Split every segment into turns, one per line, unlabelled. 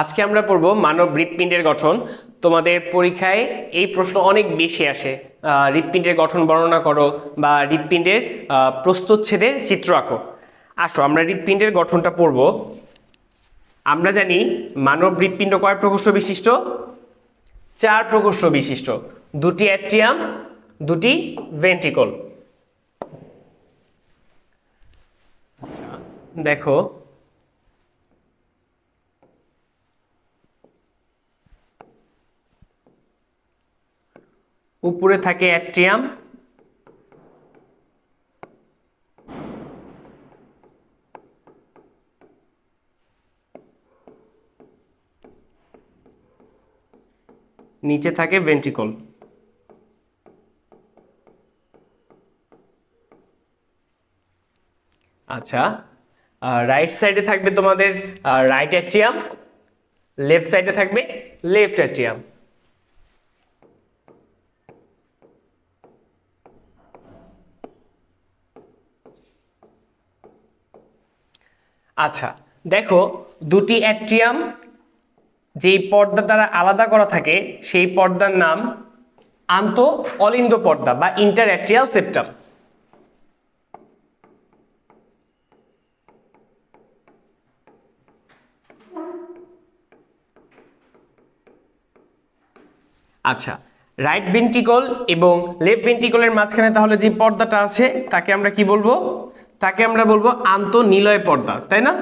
আজকে আমরা পড়ব মানব হৃৎপিণ্ডের গঠন। তোমাদের পরীক্ষায় এই প্রশ্ন অনেক বেশি আসে, হৃৎপিণ্ডের গঠন বর্ণনা করো বা হৃৎপিণ্ডের প্রস্থচ্ছেদের চিত্র আঁকো। আসো আমরা হৃৎপিণ্ডের গঠনটা পড়ব। আমরা জানি মানব হৃৎপিণ্ড কয় প্রকোষ্ঠ বিশিষ্ট? 4 প্রকোষ্ঠ বিশিষ্ট, 2টি অ্যাট্রিয়াম, 2টি ভেন্ট্রিকল। আচ্ছা দেখো, উপরে থাকে অ্যাট্রিয়াম, নিচে থাকে ভেন্ট্রিকল। আচ্ছা, রাইট সাইডে থাকবে তোমাদের রাইট অ্যাট্রিয়াম, লেফট সাইডে থাকবে লেফট অ্যাট্রিয়াম। আচ্ছা দেখো, 2টি অ্যাট্রিয়াম যেই পর্দা দ্বারা আলাদা করা থাকে সেই পর্দার নাম আন্ত অলিন্দ পর্দা বা ইন্টার অ্যাট্রিয়াল সেপ্টাম। আচ্ছা, রাইট ভেন্ট্রিকল এবং লেফট ভেন্ট্রিকলের মাঝখানে তাহলে যে পর্দাটা আছে তাকে আমরা কি বলবো? তাকে আমরা বলবো আন্তঃনিলয় পর্দা, তাই না?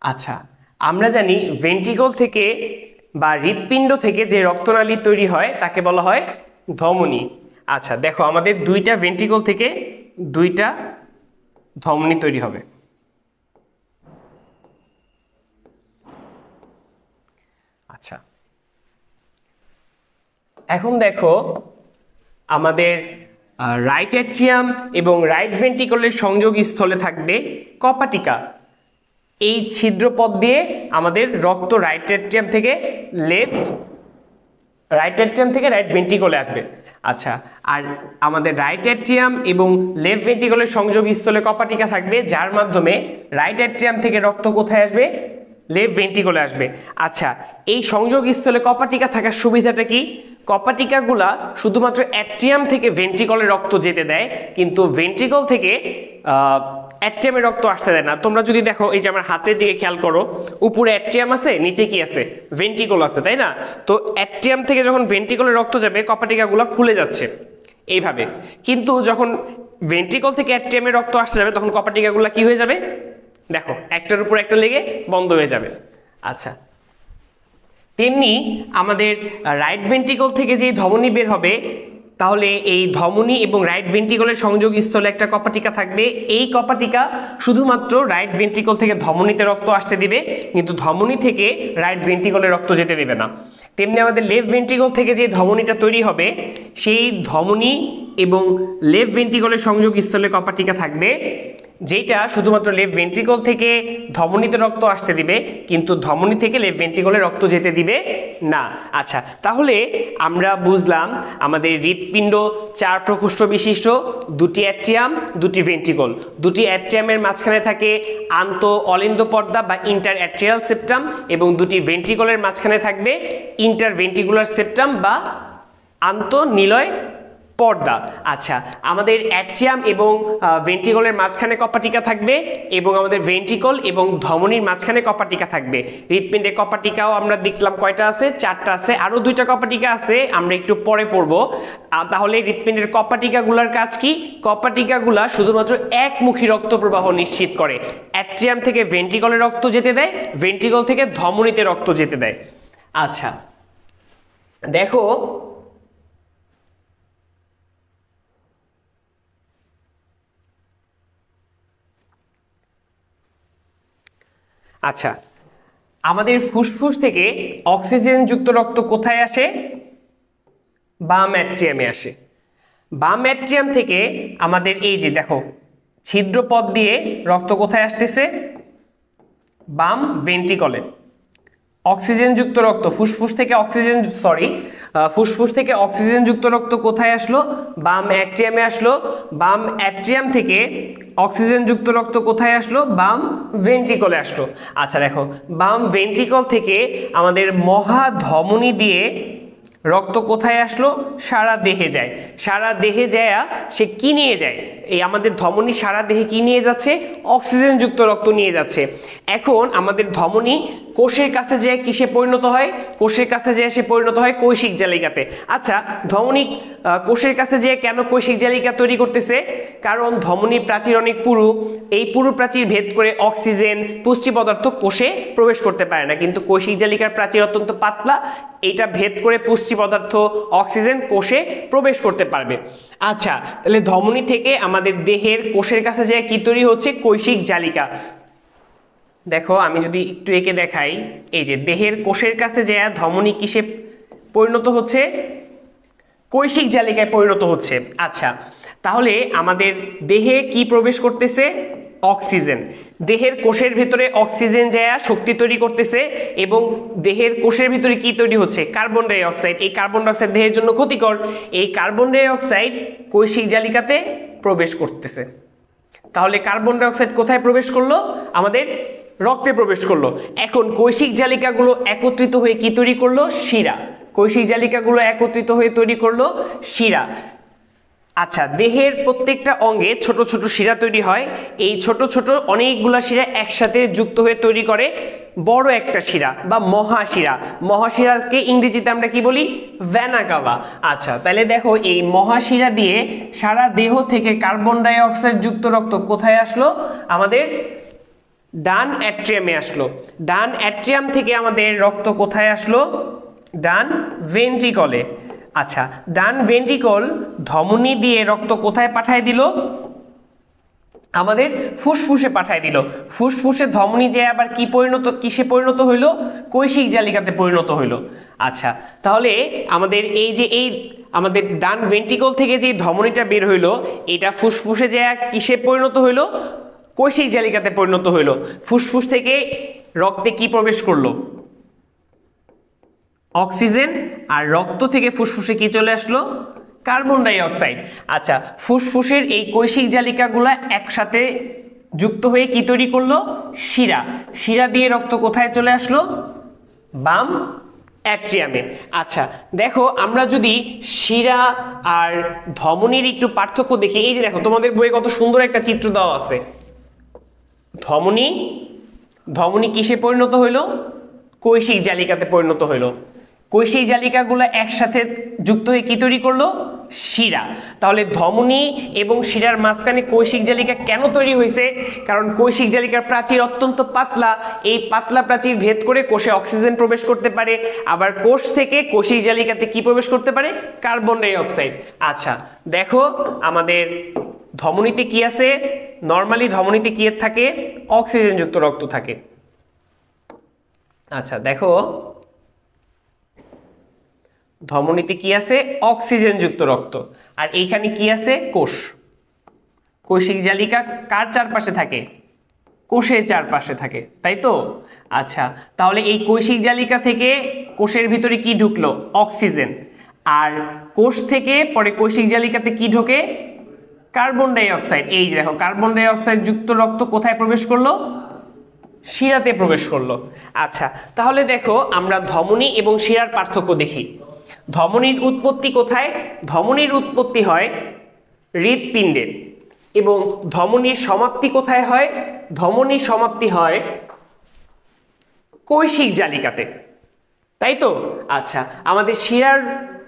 আচ্ছা, আমরা জানি ভেন্ট্রিকল থেকে বা হৃৎপিণ্ড থেকে যে রক্তনালী তৈরি হয় তাকে বলা হয় ধমনী। আচ্ছা দেখো, আমাদের 2টা ভেন্ট্রিকল থেকে 2টা ধমনী তৈরি হবে। আচ্ছা এখন দেখো, আমাদের রাইট অ্যাট্রিয়াম এবং রাইট ভেন্ট্রিকলের সংযোগ স্থলে থাকবে কপাটিকা। এই ছিদ্রপথ দিয়ে আমাদের রক্ত রাইট অ্যাট্রিয়াম থেকে রাইট ভেন্ট্রিকলে আসবে। আচ্ছা, আর আমাদের রাইট অ্যাট্রিয়াম এবং লেফট ভেন্ট্রিকলের সংযোগ স্থলে কপাটিকা থাকবে, যার মাধ্যমে রাইট অ্যাট্রিয়াম থেকে রক্ত কোথায় আসবে? লেফট ভেন্ট্রিকলে আসবে। আচ্ছা, এই সংযোগ স্থলে কপাটিকা থাকার সুবিধাটা কি? কপাটিকাগুলা শুধুমাত্র অ্যাট্রিয়াম থেকে ভেন্ট্রিকলে রক্ত যেতে দেয়, কিন্তু ভেন্ট্রিকল থেকে অ্যাট্রিয়ামে রক্ত আসতে দেয় না। তোমরা যদি দেখো, এই যে আমার হাতের দিকে খেয়াল করো, উপরে অ্যাট্রিয়াম আছে, নিচে কি আছে? ভেন্ট্রিকল আছে, তাই না? তো অ্যাট্রিয়াম থেকে যখন ভেন্ট্রিকলে রক্ত যাবে কপাটিকাগুলো খুলে যাচ্ছে এইভাবে, কিন্তু যখন ভেন্ট্রিকল থেকে অ্যাট্রিয়ামে রক্ত আসতে যাবে তখন কপাটিকাগুলো কি হয়ে যাবে? দেখো, একটার উপর একটা লেগে বন্ধ হয়ে যাবে। আচ্ছা, তেমনি আমাদের রাইট ভেন্ট্রিকল থেকে যে ধমনী বের হবে, তাহলে এই ধমনী এবং রাইট ভেন্ট্রিকলের সংযোগ স্থলে একটা কপাটিকা থাকবে। এই কপাটিকা শুধুমাত্র রাইট ভেন্ট্রিকল থেকে ধমনীতে রক্ত আসতে দিবে, কিন্তু ধমনী থেকে রাইট ভেন্ট্রিকলে রক্ত যেতে দেবে না। তেমনি আমাদের লেফট ভেন্ট্রিকল থেকে যে ধমনীটা তৈরি হবে, সেই ধমনী এবং লেফট ভেন্ট্রিকলের সংযোগ স্থলে কপাটিকা থাকবে, যেটা শুধুমাত্র লেফট ভেন্ট্রিকল থেকে ধমনীতে রক্ত আসতে দিবে, কিন্তু ধমনী থেকে লেফট ভেন্ট্রিকলে রক্ত যেতে দিবে না। আচ্ছা, তাহলে আমরা বুঝলাম আমাদের হৃৎপিণ্ড 4 প্রকোষ্ঠ বিশিষ্ট, 2টি অ্যাট্রিয়াম, 2টি ভেন্ট্রিকল। 2টি অ্যাট্রিয়ামের মাঝখানে থাকে আন্ত অলিন্দ পর্দা বা ইন্টার অ্যাট্রিয়াল সেপ্টাম, এবং 2টি ভেন্ট্রিকলের মাঝখানে থাকবে ইন্টার ভেন্ট্রিকুলার সেপ্টাম বা আন্তঃনিলয় পর্দা। আচ্ছা, আমাদের অ্যাট্রিয়াম এবং ভেন্ট্রিকলের মাঝখানে কপাটিকা থাকবে, এবং আমাদের ভেন্ট্রিকল এবং ধমনীর মাঝখানে কপাটিকা থাকবে। হৃৎপিণ্ডে কপাটিকাও আমরা দেখলাম কয়টা আছে? 4টা আছে। আরো 2টা কপাটিকা আছে, আমরা একটু পরে পড়বো। তাহলে হৃৎপিণ্ডের কপাটিকাগুলোর কাজ কি? কপাটিকাগুলা শুধুমাত্র একমুখী রক্ত প্রবাহ নিশ্চিত করে। অ্যাট্রিয়াম থেকে ভেন্ট্রিকলে রক্ত যেতে দেয়, ভেন্ট্রিকল থেকে ধমনীতে রক্ত যেতে দেয়। আচ্ছা দেখো, আচ্ছা আমাদের ফুসফুস থেকে অক্সিজেন যুক্ত রক্ত কোথায় আসে? বাম অ্যাট্রিয়ামে আসে। বাম অ্যাট্রিয়াম থেকে আমাদের এই যে দেখো, ছিদ্রপথ দিয়ে রক্ত কোথায় আসতেছে? বাম ভেন্ট্রিকলে। অক্সিজেন যুক্ত রক্ত ফুসফুস থেকে ফুসফুস থেকে অক্সিজেন যুক্ত রক্ত কোথায় আসলো? বাম অ্যাট্রিয়ামে আসলো। বাম অ্যাট্রিয়াম থেকে অক্সিজেন যুক্ত রক্ত কোথায় আসলো? বাম ভেন্ট্রিকলে আসলো। আচ্ছা দেখো, বাম ভেন্ট্রিকল থেকে আমাদের মহাধমনী দিয়ে রক্ত কোথায় আসলো? সারা দেহে যায়। সারা দেহে যায় সে কি নিয়ে যায়? এই আমাদের ধমনী সারা দেহে কি নিয়ে যাচ্ছে? অক্সিজেন যুক্ত রক্ত নিয়ে যাচ্ছে। এখন আমাদের ধমনী কোষের কাছে যায় কিসে পরিণত হয়? কোষের কাছে যায় সে পরিণত হয় কৈশিক জালিকাতে। আচ্ছা, ধমনী কোষের কাছে যেয়ে কেন কৈশিক জালিকা তৈরি করতেছে? কারণ ধমনী প্রাচীর অনেক পুরু, এই পুরু প্রাচীর ভেদ করে অক্সিজেন পুষ্টি পদার্থ কোষে প্রবেশ করতে পারে না, কিন্তু কৈশিক জালিকার প্রাচীর অত্যন্ত পাতলা, এইটা ভেদ করে পুষ্টি পদার্থ অক্সিজেন কোষে প্রবেশ করতে পারবে। আচ্ছা, তাহলে ধমনী থেকে আমাদের দেহের কোষের কাছে যেয়ে কি তৈরি হচ্ছে? কৈশিক জালিকা। দেখো আমি যদি একটু এঁকে দেখাই, এই যে দেহের কোষের কাছে যে ধমনী কিসে পরিণত হচ্ছে? কৈশিক জালিকায় পরিণত হচ্ছে। আচ্ছা, তাহলে আমাদের দেহে কি প্রবেশ করতেছে? অক্সিজেন। দেহের কোষের ভিতরে অক্সিজেন যায় শক্তি তৈরি করতেছে, এবং দেহের কোষের ভিতরে কি তৈরি হচ্ছে? Carbon die oxide. এই কার্বন ডাই অক্সাইড দেহের জন্য ক্ষতিকর। এই কার্বন ডাই অক্সাইড কৈশিক জালিকাতে প্রবেশ করতেছে। তাহলে কার্বন ডাই অক্সাইড কোথায় প্রবেশ করলো? আমাদের রক্তে প্রবেশ করলো। এখন কৈশিক জালিকাগুলো একত্রিত হয়ে কি তৈরি করলো? শিরা। কৈশিক জালিকাগুলো একত্রিত হয়ে তৈরি করলো শিরা। আচ্ছা, দেহের প্রত্যেকটা অঙ্গে ছোট ছোট শিরা তৈরি হয়। এই ছোট ছোট অনেকগুলা শিরা একসাথে যুক্ত হয়ে তৈরি করে বড় একটা শিরা বা মহাশিরা। মহাশিরাকে ইংরেজিতে আমরা কি বলি? Vena CAVA. আচ্ছা, তাহলে দেখো এই মহাশিরা দিয়ে সারা দেহ থেকে কার্বন ডাই অক্সাইড যুক্ত রক্ত কোথায় আসলো? আমাদের ডান অ্যাট্রিয়ামে আসলো। ডান অ্যাট্রিয়াম থেকে আমাদের রক্ত কোথায় আসলো? ডান ভেন্ট্রিকলে। আচ্ছা, ডান ভেন্ট্রিকল ধমনী দিয়ে রক্ত কোথায় পাঠায় দিল? আমাদের ফুসফুসে পাঠায় দিল। ফুসফুসে ধমনী যে আবার কি পরিণত, কিসে পরিণত হইল? কৈশিক জালিকাতে পরিণত হইল। আচ্ছা, তাহলে আমাদের এই যে আমাদের ডান ভেন্ট্রিকল থেকে যে ধমনীটা বের হইলো, এটা ফুসফুসে যে কিসে পরিণত হইলো? কৈশিক জালিকাতে পরিণত হইল। ফুসফুস থেকে রক্তে কি প্রবেশ করলো? অক্সিজেন। আর রক্ত থেকে ফুসফুসে কি চলে আসলো? Carbon die oxide. আচ্ছা, ফুসফুসের এই কৈশিক জালিকাগুলা একসাথে যুক্ত হয়ে কি তৈরি করলো? শিরা। শিরা দিয়ে রক্ত কোথায় চলে আসলো? বাম অ্যাট্রিয়ামে। আচ্ছা দেখো, আমরা যদি শিরা আর ধমনীর একটু পার্থক্য দেখি, এই যে দেখো তোমাদের বইয়ে কত সুন্দর একটা চিত্র দেওয়া আছে। ধমনী কিসে পরিণত হইল? কৈশিক জালিকাতে পরিণত হইল। কৈশিক জালিকাগুলো একসাথে যুক্ত হয়ে কি তৈরি করলো? শিরা। তাহলে ধমনী এবং শিরার মাঝখানে কৈশিক জালিকা কেন তৈরি হয়েছে? কারণ কৈশিক জালিকার প্রাচীর অত্যন্ত পাতলা, এই পাতলা প্রাচীর ভেদ করে কোষে অক্সিজেন প্রবেশ করতে পারে, আবার কোষ থেকে কৈশিক জালিকাতে কি প্রবেশ করতে পারে? Carbon die oxide. আচ্ছা দেখো, আমাদের ধমনীতে কি আছে? নরমালি ধমনীতে কি থাকে? অক্সিজেন যুক্ত রক্ত থাকে। আচ্ছা দেখো, ধমনীতে কি আছে? অক্সিজেন যুক্ত রক্ত। আর এইখানে কি আছে? কোষ। কৈশিক জালিকা কার চারপাশে থাকে? কোষের চারপাশে থাকে, তাই তো? আচ্ছা, তাহলে এই কৈশিক জালিকা থেকে কোষের ভিতরে কি ঢুকলো? অক্সিজেন। আর কোষ থেকে পরে কৈশিক জালিকাতে কি ঢোকে? Carbon die oxide. এই যে দেখো, কার্বন ডাই অক্সাইড যুক্ত রক্ত কোথায় প্রবেশ করলো? শিরাতে প্রবেশ করলো। আচ্ছা, তাহলে দেখো আমরা ধমনী এবং শিরার পার্থক্য দেখি। ধমনীর উৎপত্তি কোথায়? ধমনীর উৎপত্তি হয় হৃৎপিণ্ডে, এবং ধমনীর সমাপ্তি কোথায় হয়? ধমনীর সমাপ্তি হয় কৈশিক জালিকাতে, তাই তো? আচ্ছা, আমাদের শিরার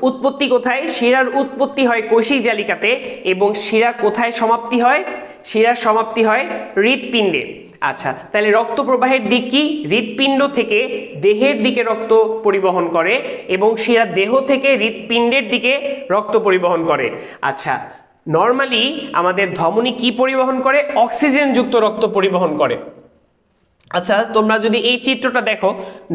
উৎপত্তি কোথায়? শিরার উৎপত্তি হয় কৈশিক জালিকাতে, এবং শিরা কোথায় সমাপ্তি হয়? শিরার সমাপ্তি হয় হৃৎপিণ্ডে। আচ্ছা, তাহলে রক্ত প্রবাহের দিক কি? হৃৎপিণ্ড থেকে দেহের দিকে রক্ত পরিবহন করে, এবং শিরা দেহ থেকে হৃৎপিণ্ডের দিকে রক্ত পরিবহন করে। আচ্ছা, নর্মালি আমাদের ধমনী কি পরিবহন করে? অক্সিজেন যুক্ত রক্ত পরিবহন করে। আচ্ছা, তোমরা যদি এই চিত্রটা দেখো,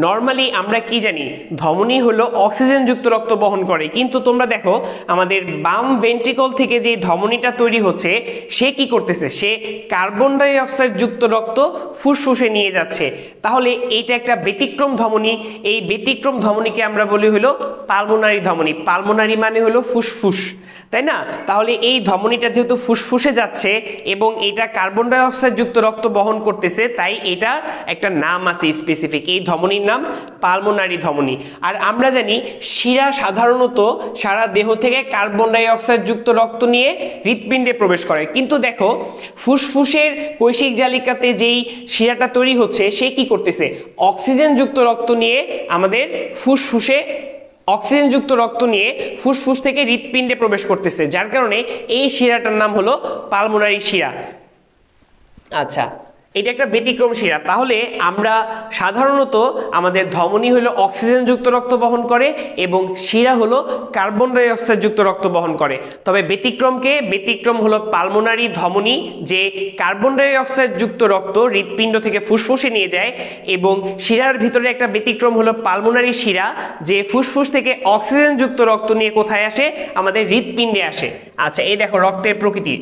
নর্মালি আমরা কি জানি, ধমনী হলো অক্সিজেন যুক্ত রক্ত বহন করে, কিন্তু তোমরা দেখো আমাদের বাম ভেন্ট্রিকল থেকে যে ধমনীটা তৈরি হচ্ছে সে কি করতেছে, সে কার্বন ডাই অক্সাইড যুক্ত রক্ত ফুসফুসে নিয়ে যাচ্ছে। তাহলে এইটা একটা ব্যতিক্রম ধমনী। এই ব্যতিক্রম ধমনীকে আমরা বলি হলো পালমোনারি ধমনী। পালমোনারি মানে হলো ফুসফুস, তাই না? তাহলে এই ধমনীটা যেহেতু ফুসফুসে যাচ্ছে এবং এটা কার্বন ডাই অক্সাইড যুক্ত রক্ত বহন করতেছে, তাই এটা একটা নাম আছে স্পেসিফিক, এই ধমনীর নাম পালমোনারি ধমনী। আর আমরা জানি শিরা সাধারণত সারা দেহ থেকে কার্বন ডাই অক্সাইড যুক্ত রক্ত নিয়ে হৃৎপিণ্ডে প্রবেশ করে, কিন্তু দেখো ফুসফুসের কৈশিক জালিকাতে যেই শিরাটা তৈরি হচ্ছে সে কি করতেছে, অক্সিজেন যুক্ত রক্ত নিয়ে আমাদের ফুসফুসে অক্সিজেন যুক্ত রক্ত নিয়ে ফুসফুস থেকে হৃৎপিণ্ডে প্রবেশ করতেছে, যার কারণে এই শিরাটার নাম হলো পালমোনারি শিরা। আচ্ছা, এটা একটা ব্যতিক্রম শিরা। তাহলে আমরা সাধারণত আমাদের ধমনী হলো অক্সিজেন যুক্ত রক্ত বহন করে এবং শিরা হলো কার্বন ডাই অক্সাইড যুক্ত রক্ত বহন করে। তবে ব্যতিক্রম হলো পালমোনারি ধমনী, যে কার্বন ডাই অক্সাইড যুক্ত রক্ত হৃৎপিণ্ড থেকে ফুসফুসে নিয়ে যায়, এবং শিরার ভিতরে একটা ব্যতিক্রম হলো পালমোনারি শিরা, যে ফুসফুস থেকে অক্সিজেন যুক্ত রক্ত নিয়ে কোথায় আসে, আমাদের হৃৎপিণ্ডে আসে। আচ্ছা, এই দেখো রক্তের প্রকৃতি।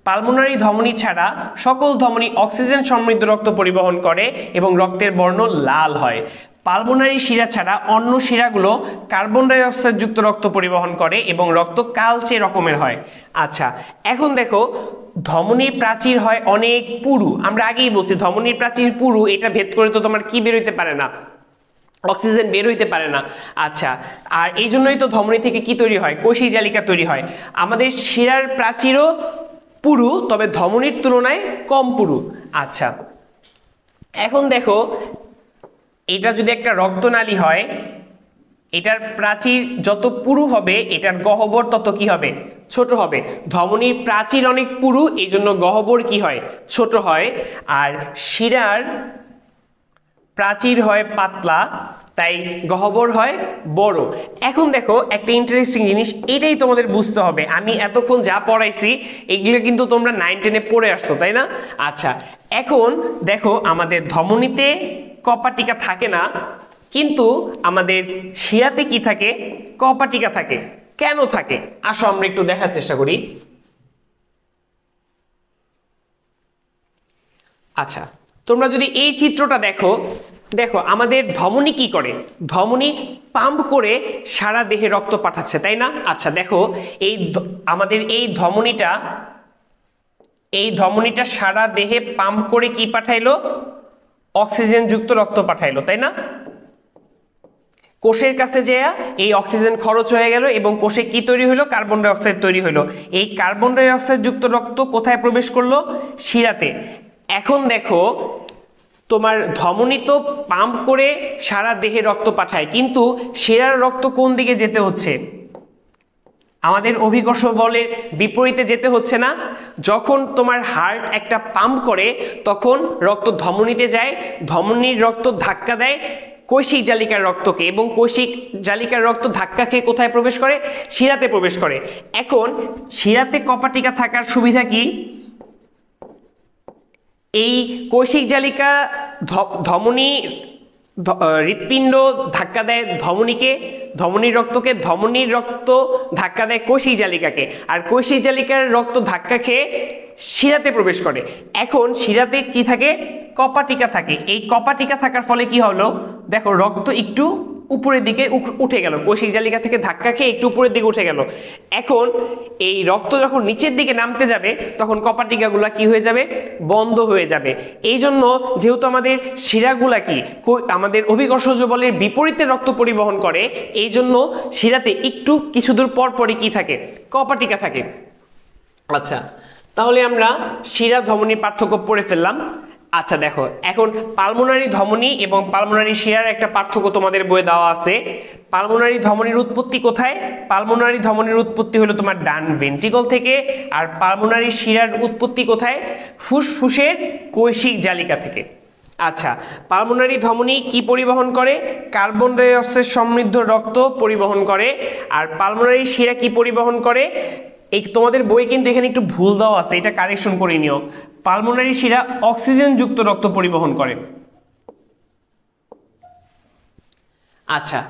পালমোনারি ধমনী ছাড়া সকল ধমনী অক্সিজেন সমৃদ্ধ রক্ত পরিবহন করে এবং রক্তের বর্ণ লাল হয়। পালমোনারি শিরা ছাড়া অন্য শিরাগুলো কার্বন ডাই অক্সাইড যুক্ত রক্ত পরিবহন করে এবং রক্ত কালচে রকমের হয়। আচ্ছা, এখন দেখো ধমনীর প্রাচীর হয় অনেক পুরু। আমরা আগেই বলছি ধমনীর প্রাচীর পুরু, এটা ভেদ করে তো তোমার কি বের হইতে পারে না, অক্সিজেন বের হইতে পারে না। আচ্ছা, আর এই জন্যই তো ধমনী থেকে কি তৈরি হয়, কৈশিক জালিকা তৈরি হয়। আমাদের শিরার প্রাচীরও পুরু, তবে ধমনীর তুলনায় কম পুরু। আচ্ছা, এখন দেখো এটা যদি একটা রক্তনালী হয়, এটার প্রাচীর যত পুরু হবে এটার গহ্বর তত কি হবে, ছোট হবে। ধমনীর প্রাচীর অনেক পুরু, এই জন্য গহ্বর কি হয়, ছোট হয়। আর শিরার প্রাচীর হয় পাতলা, তাই গহ্বর হয় বড়। এখন দেখো একটা ইন্টারেস্টিং জিনিস, এটাই তোমাদের বুঝতে হবে। আমি এতক্ষণ যা পড়াইছি এগুলো কিন্তু তোমরা 9-10-এ পড়ে আসছো, তাই না? আচ্ছা, এখন দেখো আমাদের ধমনীতে কপাটিকা থাকে না, কিন্তু আমাদের শিরাতে কি থাকে, কপাটিকা থাকে। কেন থাকে আসো আমরা একটু দেখার চেষ্টা করি। আচ্ছা, তোমরা যদি এই চিত্রটা দেখো, দেখো আমাদের ধমনী কি করে, ধমনী পাম্প করে সারা দেহে রক্ত পাঠাচ্ছে, তাই না? আচ্ছা দেখো আমাদের এই ধমনীটা সারা দেহে পাম্প করে কি পাঠাইলো, অক্সিজেন যুক্ত রক্ত পাঠাইলো, তাই না? কোষের কাছে যেয়া এই অক্সিজেন খরচ হয়ে গেল এবং কোষে কি তৈরি হলো, কার্বন ডাই অক্সাইড তৈরি হলো। এই কার্বন ডাই অক্সাইড যুক্ত রক্ত কোথায় প্রবেশ করলো, শিরাতে। এখন দেখো তোমার ধমনী তো পাম্প করে সারা দেহে রক্ত পাঠায়, কিন্তু শিরার রক্ত কোন দিকে যেতে হচ্ছে, আমাদের অভিকর্ষ বলের বিপরীতে যেতে হচ্ছে না? যখন তোমার হার্ট একটা পাম্প করে তখন রক্ত ধমনীতে যায়, ধমনীর রক্ত ধাক্কা দেয় কৈশিক জালিকার রক্তকে, এবং কৈশিক জালিকার রক্ত ধাক্কা খেয়ে কোথায় প্রবেশ করে, শিরাতে প্রবেশ করে। এখন শিরাতে কপাটিকা থাকার সুবিধা কি, এই কৈশিক জালিকা ধমনী হৃৎপিণ্ড ধাক্কা দেয় ধমনীকে, ধমনীর রক্তকে, ধমনীর রক্ত ধাক্কা দেয় কৈশিক জালিকাকে, আর কৈশিক জালিকার রক্ত ধাক্কা খেয়ে শিরাতে প্রবেশ করে। এখন শিরাতে কি থাকে, কপাটিকা থাকে। এই কপাটিকা থাকার ফলে কি হলো, দেখো রক্ত একটু উপরের দিকে উঠে গেল, কৈশিক জালিকা থেকে ধাক্কা খেয়ে একটু উপরের দিকে উঠে গেল। এখন এই রক্ত যখন নিচের দিকে নামতে যাবে তখন কপাটিকাগুলা কি হয়ে যাবে, বন্ধ হয়ে যাবে। এই জন্য যেহেতু আমাদের শিরাগুলা কি আমাদের অভিকর্ষজ বলের বিপরীতে রক্ত পরিবহন করে, এই জন্য শিরাতে একটু কিছু দূর পর পরই কি থাকে, কপাটিকা থাকে। আচ্ছা, তাহলে আমরা শিরা ধমনীর পার্থক্য পড়ে ফেললাম। আচ্ছা দেখো, এখন পালমোনারি ধমনী এবং পালমোনারি শিরার একটা পার্থক্য তোমাদের বইয়ে দেওয়া আছে। পালমোনারি ধমনীর উৎপত্তি কোথায়, পালমোনারি ধমনীর উৎপত্তি হলো তোমার ডান ভেন্ট্রিকল থেকে, আর পালমোনারি শিরার উৎপত্তি কোথায়, ফুসফুসের কৈশিক জালিকা থেকে। আচ্ছা, পালমোনারি ধমনী কি পরিবহন করে, কার্বন ডাই অক্সাইড সমৃদ্ধ রক্ত পরিবহন করে, আর পালমোনারি শিরা কি পরিবহন করে, এই তোমাদের বই কিন্তু এখানে একটু ভুল দেওয়া আছে, এটা কারেকশন করে নিও। পালমোনারি শিরা অক্সিজেন যুক্ত রক্ত পরিবহন করে, আচ্ছা